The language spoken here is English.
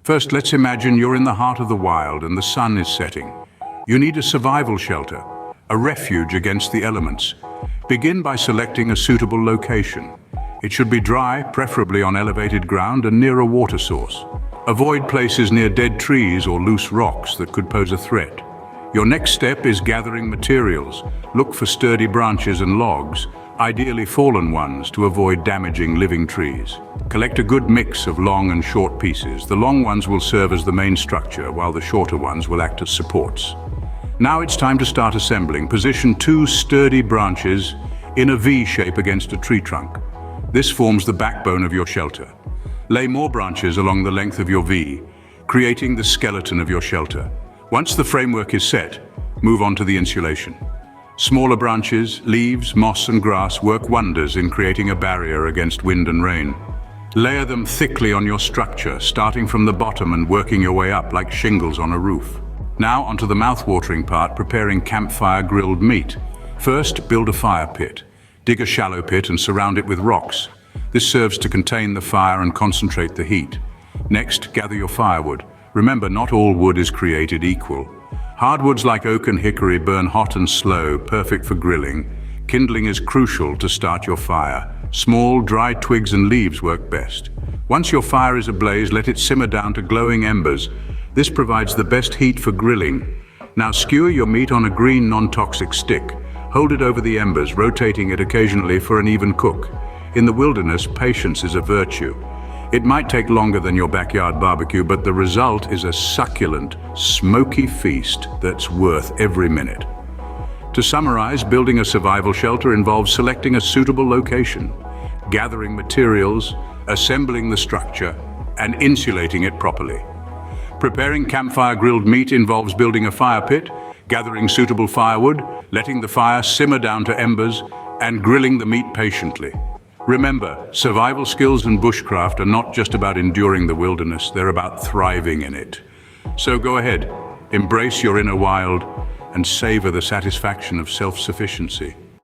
First, let's imagine you're in the heart of the wild and the sun is setting. You need a survival shelter, a refuge against the elements. Begin by selecting a suitable location. It should be dry, preferably on elevated ground and near a water source. Avoid places near dead trees or loose rocks that could pose a threat. Your next step is gathering materials. Look for sturdy branches and logs, ideally fallen ones, to avoid damaging living trees. Collect a good mix of long and short pieces. The long ones will serve as the main structure, while the shorter ones will act as supports. Now it's time to start assembling. Position 2 sturdy branches in a V shape against a tree trunk. This forms the backbone of your shelter. Lay more branches along the length of your V, creating the skeleton of your shelter. Once the framework is set, move on to the insulation. Smaller branches, leaves, moss and grass work wonders in creating a barrier against wind and rain. Layer them thickly on your structure, starting from the bottom and working your way up like shingles on a roof. Now onto the mouth-watering part, preparing campfire grilled meat. First, build a fire pit. Dig a shallow pit and surround it with rocks. This serves to contain the fire and concentrate the heat. Next, gather your firewood. Remember, not all wood is created equal. Hardwoods like oak and hickory burn hot and slow, perfect for grilling. Kindling is crucial to start your fire. Small, dry twigs and leaves work best. Once your fire is ablaze, let it simmer down to glowing embers. This provides the best heat for grilling. Now skewer your meat on a green, non-toxic stick. Hold it over the embers, rotating it occasionally for an even cook. In the wilderness, patience is a virtue. It might take longer than your backyard barbecue, but the result is a succulent, smoky feast that's worth every minute. To summarize, building a survival shelter involves selecting a suitable location, gathering materials, assembling the structure, and insulating it properly. Preparing campfire grilled meat involves building a fire pit, gathering suitable firewood, letting the fire simmer down to embers, and grilling the meat patiently. Remember, survival skills and bushcraft are not just about enduring the wilderness, they're about thriving in it. So go ahead, embrace your inner wild, and savor the satisfaction of self-sufficiency.